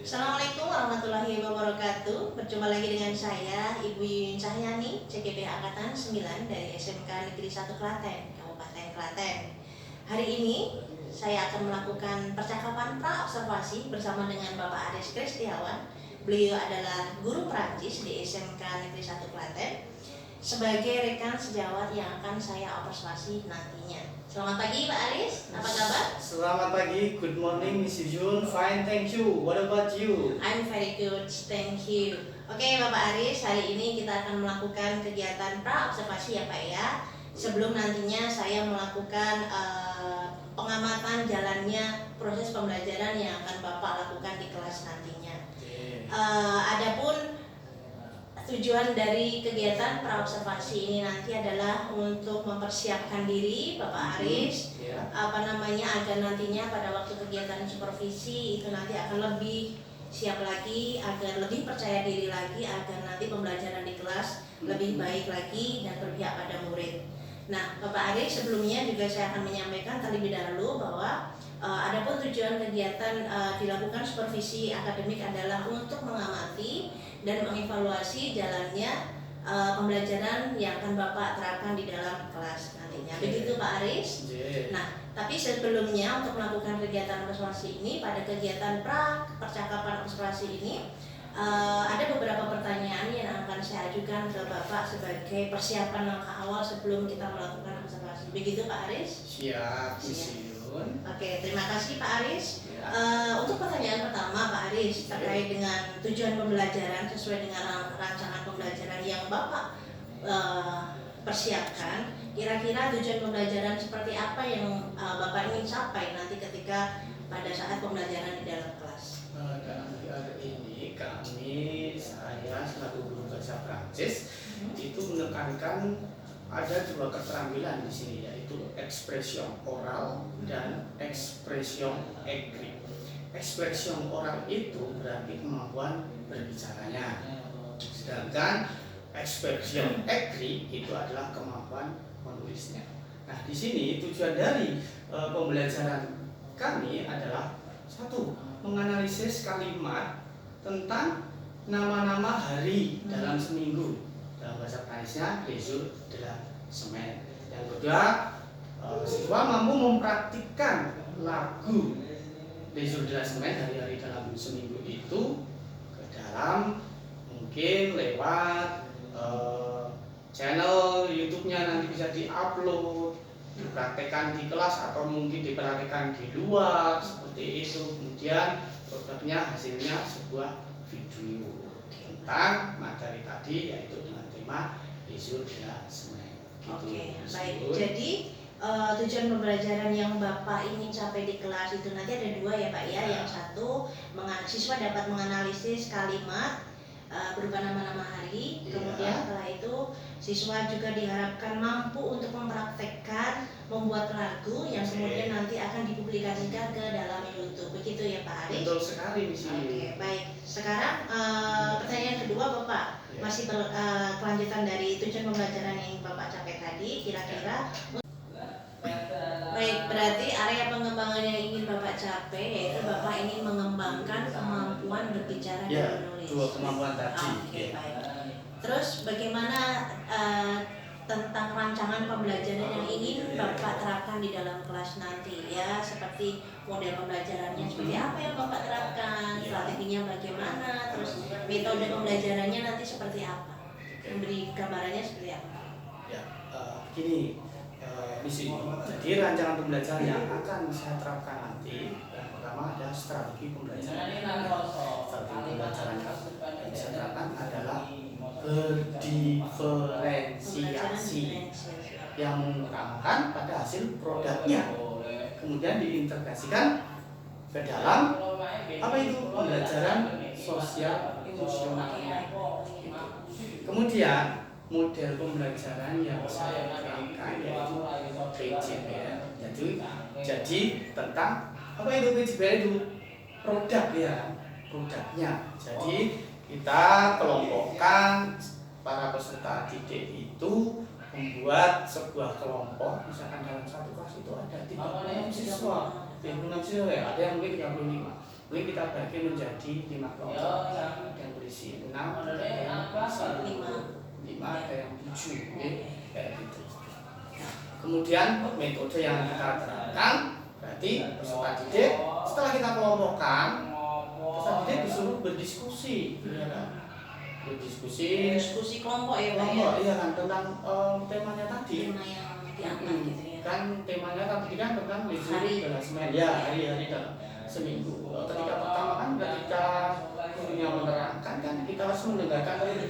Assalamualaikum warahmatullahi wabarakatuh. Berjumpa lagi dengan saya Ibu Yuyun Cahyani, CGP Angkatan 9 dari SMK Negeri 1 Klaten, Kabupaten Klaten. Hari ini saya akan melakukan percakapan pra-observasi bersama dengan Bapak Aris Kristiawan. Beliau adalah guru Prancis di SMK Negeri 1 Klaten sebagai rekan sejawat yang akan saya observasi nantinya. Selamat pagi Pak Aris, apa kabar? Selamat pagi, good morning Miss Yun. Fine, thank you. What about you? I'm very good, thank you. Oke Bapak Aris, hari ini kita akan melakukan kegiatan pra-observasi ya Pak ya. Sebelum nantinya saya melakukan pengamatan jalannya proses pembelajaran yang akan Bapak lakukan di kelas nantinya. Adapun tujuan dari kegiatan pra-observasi ini nanti adalah untuk mempersiapkan diri Bapak Aris, agar nantinya pada waktu kegiatan supervisi itu nanti akan lebih siap lagi, agar lebih percaya diri lagi, agar nanti pembelajaran di kelas lebih baik lagi dan berpihak pada murid. Nah, Bapak Aris, sebelumnya juga saya akan menyampaikan terlebih dahulu bahwa adapun tujuan kegiatan dilakukan supervisi akademik adalah untuk mengamati dan mengevaluasi jalannya pembelajaran yang akan Bapak terapkan di dalam kelas nantinya. Begitu Pak Aris? Nah, tapi sebelumnya untuk melakukan kegiatan observasi ini, pada kegiatan percakapan observasi ini ada beberapa pertanyaan yang akan saya ajukan ke Bapak sebagai persiapan langkah awal sebelum kita melakukan observasi. Begitu Pak Aris? Siap, Miss Yun. Oke, terima kasih Pak Aris. Untuk pertanyaan pertama Pak Aris terkait dengan tujuan pembelajaran sesuai dengan rancangan pembelajaran yang Bapak persiapkan, kira-kira tujuan pembelajaran seperti apa yang Bapak ingin capai nanti ketika pada saat pembelajaran di dalam kelas? Dalam hari ini saya selaku guru bahasa Prancis itu menekankan ada dua keterampilan di sini, yaitu ekspresion oral dan ekspresion ekri. Ekspresion oral itu berarti kemampuan berbicaranya, sedangkan ekspresion ekri itu adalah kemampuan menulisnya. Nah, di sini tujuan dari pembelajaran kami adalah satu, menganalisis kalimat tentang nama-nama hari dalam seminggu. Dalam bahasa Prancisnya les jours de la semaine. Yang kedua, siswa mampu mempraktikkan lagu les jours de la semaine, hari-hari dalam seminggu itu ke dalam mungkin lewat channel YouTube-nya, nanti bisa diupload, dipraktekkan di kelas atau mungkin dipraktekkan di luar seperti itu. Kemudian produknya hasilnya sebuah video tentang materi tadi, yaitu dengan tema les jours de la semaine. Oke, baik. Jadi tujuan pembelajaran yang Bapak ingin capai di kelas itu nanti ada dua ya Pak ya. Yang satu, siswa dapat menganalisis kalimat berupa nama-nama hari. Kemudian setelah itu siswa juga diharapkan mampu untuk mempraktekkan membuat lagu yang kemudian nanti akan dipublikasikan ke dalam YouTube. Begitu ya Pak Aris? Betul sekali di sini. Oke, baik. Sekarang pertanyaan kedua Bapak, masih kelanjutan dari tujuan pembelajaran yang Bapak capai tadi, kira-kira baik, berarti area pengembangan yang ingin Bapak capai yaitu Bapak ingin mengembangkan kemampuan berbicara dan menulis. Dua kemampuan tadi. Oke, baik. Terus bagaimana tentang rancangan pembelajaran yang ingin Bapak terapkan di dalam kelas nanti ya, seperti model pembelajarannya seperti apa yang Bapak terapkan, strateginya bagaimana, terus metode pembelajarannya nanti seperti apa, memberi gambarannya seperti apa? Ya, gini, misi. Jadi rancangan pembelajaran yang akan saya terapkan nanti, yang pertama ada strategi pembelajaran. Strategi pembelajaran yang saya terapkan adalah berdiferensiasi yang mengutamakan pada hasil produknya, kemudian diintegrasikan ke dalam apa itu pembelajaran sosial emosional. Kemudian model pembelajaran yang saya terapkan yaitu PJBL. Jadi tentang apa itu PJBL itu produk ya, produknya. Jadi kita kelompokkan para peserta didik itu membuat sebuah kelompok, misalkan dalam satu kelas itu ada 36 siswa, 36 siswa ya, ada yang mungkin 35. Mungkin kita bagi menjadi 5 kelompok yang berisi 6, ada yang berisi 5, ada yang 7, kayak gitu. Nah, kemudian metode yang kita terapkan berarti peserta didik setelah kita kelompokkan, peserta didik disuruh berdiskusi, ya kan? Diskusi kelompok ya Pak ya? Kelompok, iya kan, tentang temanya tadi. Tema yang diangkat gitu ya? Kan temanya tadi kan tentang leisure harassment, ya hari-hari dalam seminggu. Ketika pertama kan ketika gurunya menerangkan kan kita harus mendengarkan terlebih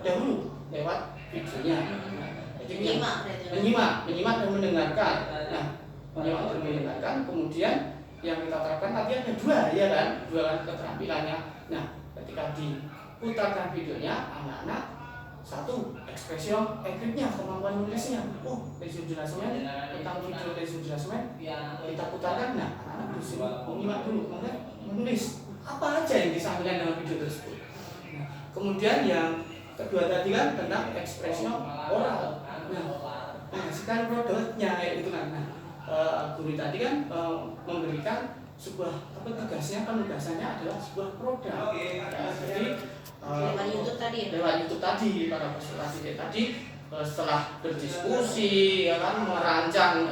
dahulu lewat videonya. Jadi menyimak dan mendengarkan. Nah, menyimak dan mendengarkan, kemudian yang kita terapkan tadi ada 2 ya kan, 2 kan keterampilannya. Nah, ketika diputarkan videonya, anak-anak 1 ekspresi ekritnya, kemampuan menulisnya. Leisure harassment, tentang video leisure harassment kita putarkan. Nah, anak-anak disuruh menyimak dulu, kemudian menulis apa aja yang disampaikan dalam video tersebut. Nah, kemudian yang kedua tadi kan tentang ekspresi oral. Nah, sekarang produknya itu kan. Nah, guru tadi kan memberikan sebuah penugasannya adalah sebuah produk. Jadi lewat YouTube tadi para peserta didik tadi setelah berdiskusi ya kan, merancang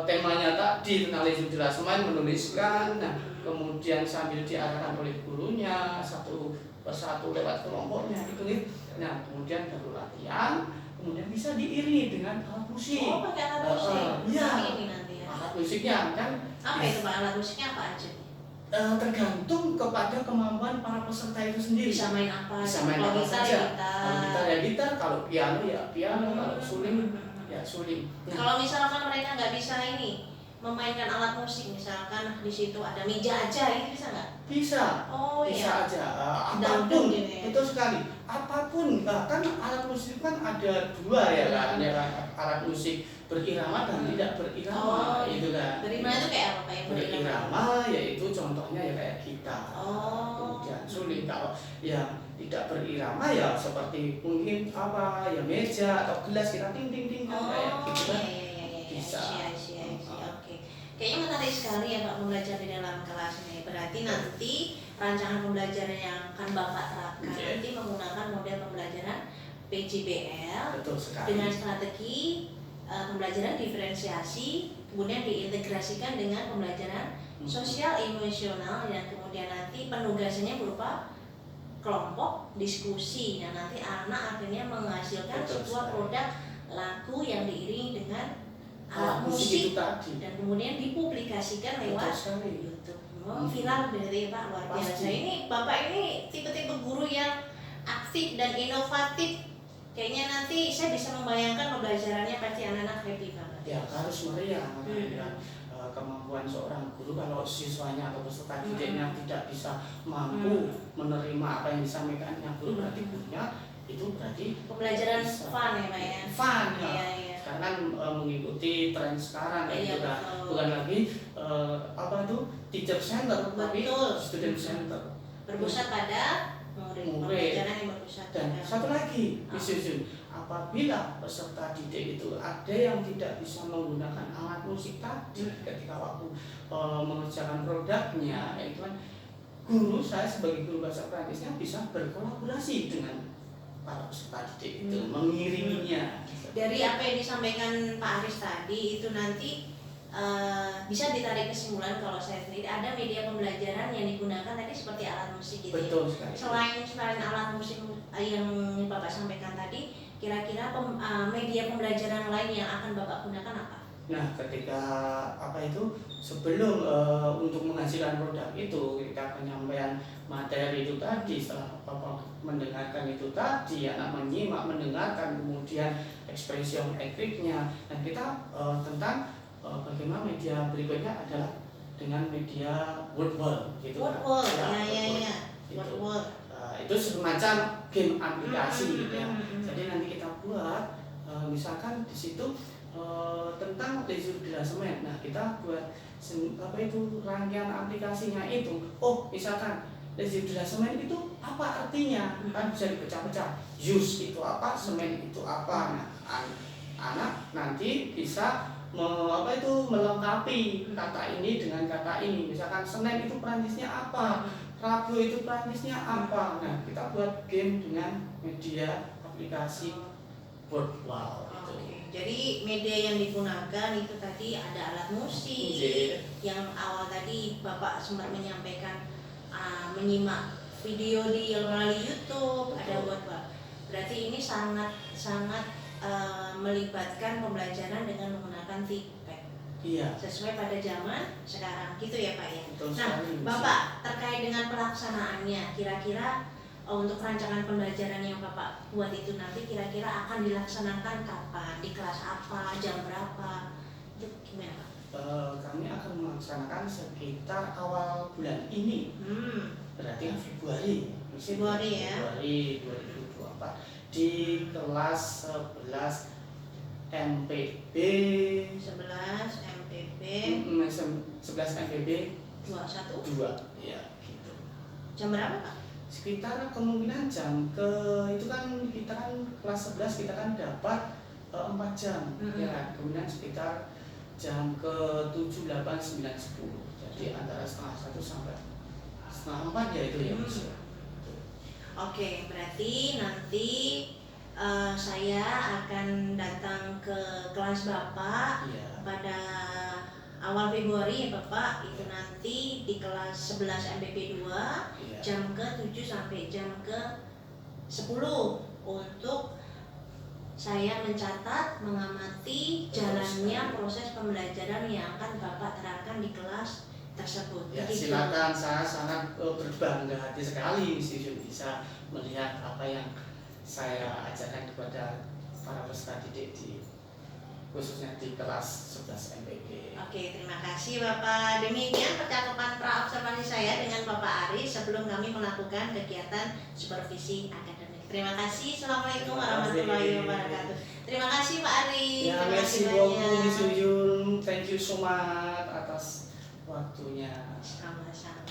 temanya tadi tentang leisure harassment, menuliskan. Nah, kemudian sambil diarahkan oleh gurunya satu persatu lewat kelompoknya gitu nih. Nah, kemudian baru latihan, kemudian bisa diiringi dengan alat musik. Pakai alat musik. Iya. Ini nanti ya. Alat musiknya kan. Apa itu Pak? Alat musiknya apa aja? Tergantung kepada kemampuan para peserta itu sendiri. Bisa main apa? Bisa main apa saja. Kalau gitar ya gitar, kalau piano ya piano, kalau suling ya suling. Nah, kalau misalkan mereka nggak bisa memainkan alat musik, misalkan di situ ada meja aja, ini bisa nggak? Bisa. Oh bisa iya. aja. Apapun gitu ya. Betul sekali. Apapun, kan alat musik kan ada 2 ya kan, alat musik berirama dan tidak berirama, itu kan. Berirama itu kayak apa yang berirama? Yaitu contohnya ya kayak gitar. Kemudian suling. Kalau yang tidak berirama ya seperti mungkin ya meja atau gelas kita ting ting ting kan kayak gitu kan. Bisa. Oke. Kayaknya menarik sekali ya Pak belajar di dalam kelas ini. Berarti nanti rancangan pembelajaran yang akan Bapak terapkan nanti menggunakan model pembelajaran PJBL dengan strategi pembelajaran diferensiasi, kemudian diintegrasikan dengan pembelajaran sosial emosional, dan kemudian nanti penugasannya berupa kelompok diskusi, dan nanti anak akhirnya menghasilkan sebuah produk lagu yang diiringi dengan alat musik dan kemudian dipublikasikan lewat YouTube. Viral berarti Pak, luar biasa. Ini Bapak ini tipe-tipe guru yang aktif dan inovatif. Kayaknya nanti saya bisa membayangkan pembelajarannya pasti anak-anak happy banget. Ya harus meriah. Kemampuan seorang guru kalau siswanya atau peserta didiknya tidak bisa mampu menerima apa yang disampaikannya guru, berarti gurunya itu berarti pembelajaran fun ya Pak ya. Fun ya. Iya. Karena mengikuti tren sekarang itu kan bukan lagi teacher center, tapi student center. Berpusat pada murid. Pembelajaran yang berpusat. Dan satu lagi, apabila peserta didik itu ada yang tidak bisa menggunakan alat musik tadi ketika waktu mengerjakan produknya, itu kan saya sebagai guru bahasa Prancisnya bisa berkolaborasi dengan para peserta didik itu, mengiringinya. Dari apa yang disampaikan Pak Aris tadi itu nanti bisa ditarik kesimpulan kalau saya sendiri ada media pembelajaran yang digunakan tadi seperti alat musik gitu. Betul sekali. Selain alat musik yang Bapak sampaikan tadi, kira-kira media pembelajaran lain yang akan Bapak gunakan apa? Nah, ketika sebelum untuk menghasilkan produk itu, ketika penyampaian materi itu tadi, setelah Bapak mendengarkan itu tadi, anak menyimak, mendengarkan, kemudian ekspresi ekriknya, dan kita tentang bagaimana media berikutnya adalah dengan media word wall gitu. Word wall, ya. Word wall. Itu semacam game aplikasi gitu ya. Jadi nanti kita buat misalkan di situ tentang leisure harassment. Nah, kita buat rangkaian aplikasinya itu. Misalkan leisure harassment itu apa artinya? Kan bisa dipecah-pecah. Use itu apa, semen itu apa. Nah, anak nanti bisa melengkapi kata ini dengan kata ini. Misalkan Senin itu Perancisnya apa, Rabu itu Perancisnya apa. Nah, kita buat game dengan media aplikasi BoardWall. Oke. Jadi media yang digunakan itu tadi ada alat musik. Yang awal tadi Bapak sempat menyampaikan menyimak video melalui YouTube, ada BoardWall. Berarti ini sangat melibatkan pembelajaran dengan menggunakan ThinkPad. Iya. Sesuai pada zaman sekarang, gitu ya Pak ya. Betul Nah, sekali, Bapak terkait dengan pelaksanaannya, kira-kira untuk rancangan pembelajaran yang Bapak buat itu nanti kira-kira akan dilaksanakan kapan, di kelas apa, jam berapa, itu gimana Pak? Kami akan melaksanakan sekitar awal bulan ini. Berarti Februari ya. Februari 2024 di kelas 11 MPB 11 MPB 21 ya gitu. Jam berapa Pak? Sekitar kemungkinan jam itu kan kita kan kelas 11 kita kan dapat 4 jam ya kan. Kemudian sekitar jam ke 7, 8, 9, 10. Jadi antara setengah 1 sampai setengah 4 ya itu ya Mas. Oke, berarti nanti saya akan datang ke kelas Bapak pada awal Februari ya Bapak. Itu nanti di kelas 11 MPP 2 jam ke 7 sampai jam ke 10 untuk saya mencatat, mengamati jalannya proses pembelajaran yang akan Bapak terapkan di kelas tersebut. Ya, silakan, saya sangat berbangga hati sekali bisa melihat apa yang saya ajarkan kepada para peserta didik khususnya di kelas 11 MPG. Oke, terima kasih Bapak. Demikian percakapan pra-observasi saya dengan Bapak Aris sebelum kami melakukan kegiatan supervisi akademik. Terima kasih. Assalamualaikum warahmatullahi wabarakatuh. Terima kasih Pak Aris. Ya, terima kasih banyak. Miss Uyun, thank you so much atas waktunya. Sama-sama.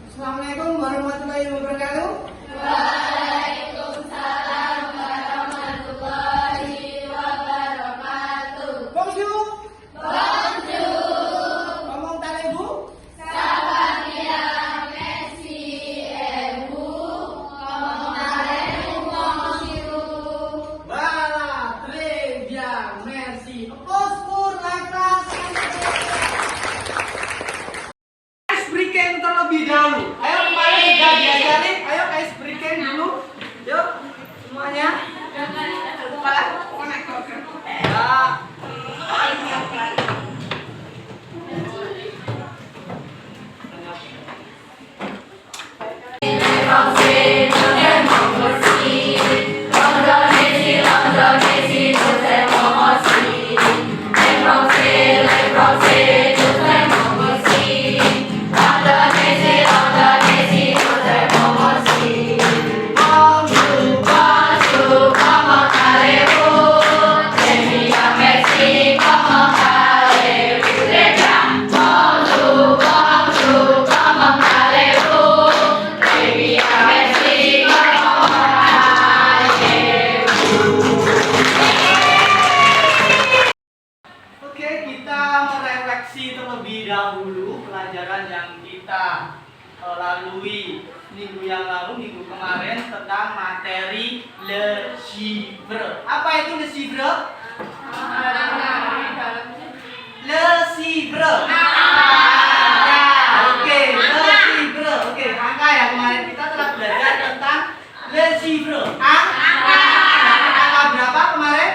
Assalamualaikum warahmatullahi wabarakatuh. Waalaikumsalam warahmatullahi wabarakatuh. Bonjour. Bonjour. Comment allez-vous? Ça va bien, merci. Et vous? Comment allez-vous, bonjour? Voilà, très bien, merci. Applause pour la classe. Icebreaking terlebih dahulu. Ayo kemarin sudah diajarin. Ayo icebreaking dulu. Yuk semuanya. Kepala konektor. Ya. Oke, kita merefleksi terlebih dahulu pelajaran yang kita lalui minggu yang lalu, minggu kemarin tentang materi le chiffre. Apa itu le chiffre? Le chiffre. Oke, le chiffre. Oke, angka ya, kemarin kita telah belajar tentang le chiffre. Angka. Angka berapa kemarin?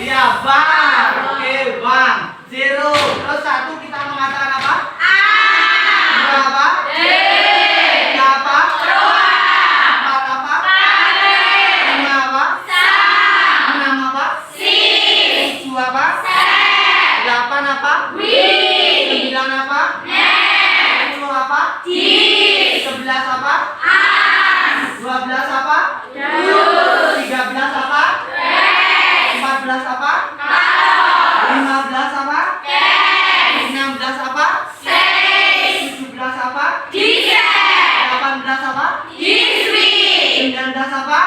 Ya, bang. Oke, bang. 0. Terus 1 kita mengatakan apa? Dua apa? Tiga apa? Empat apa? Lima apa? Enam apa? Tujuh apa? Delapan apa? Sembilan apa? Sepuluh apa? 11 apa? 12 apa? 13 apa? 14 apa? 15 apa? 16 apa? 17 apa? 18 apa? 19 apa?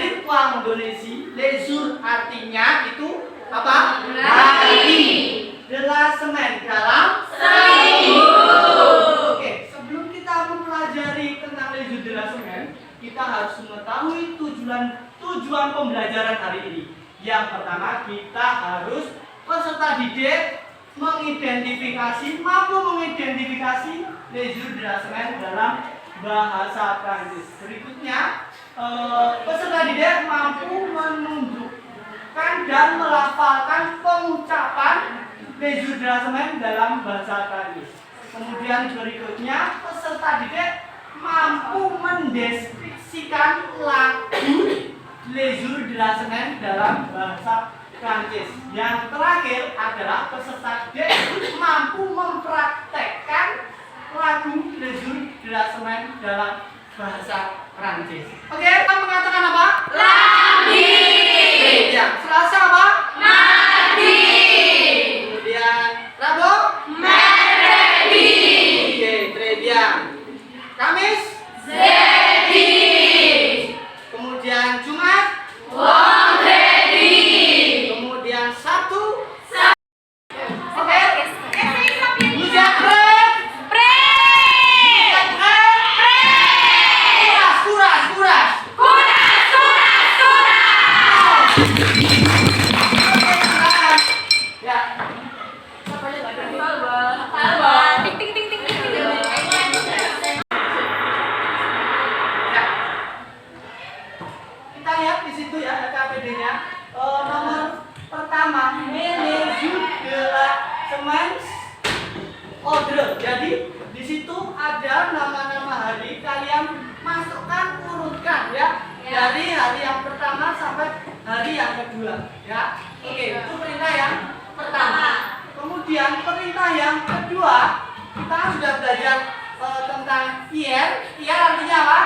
Jadi waktu Indonesia, leisure artinya itu apa? Hari. Delasemen dalam Seminggu. Oke, sebelum kita mempelajari tentang leisure delasemen, kita harus mengetahui tujuan pembelajaran hari ini. Yang pertama, kita harus peserta didik mampu mengidentifikasi leisure delasemen dalam bahasa Prancis. Berikutnya, peserta didik mampu menunjukkan dan melafalkan pengucapan leisure delasemen dalam bahasa Prancis. Kemudian berikutnya, peserta didik mampu mendeskripsikan lagu leisure delasemen dalam bahasa Prancis. Yang terakhir adalah peserta didik mampu mempraktekkan lagu leisure delasemen dalam bahasa Prancis. Oke, kita mengatakan apa? Lagi. Ya, Selasa apa? Mati. Kemudian Rabu? Meredi. Oke, très bien. Kamis? Zedi. Kemudian Jumat? Wondredi. Kemudian Sabtu? Oke. Hujan keren? Pre. Hujan keren? Kuras. Kuras. Ya. Ting ting ting ting ting. Ya. Kita lihat di situ ya KPD-nya. Nomor pertama, manajemen delasemen ordre. Jadi di situ ada nama-nama hari, kalian masukkan urutkan ya. Dari hari yang pertama sampai hari yang kedua ya. Oke, itu perintah yang pertama. Kemudian perintah yang kedua, kita sudah belajar tentang hier. Hier artinya apa?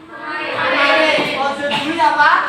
Kemarin. Aujourd'hui apa?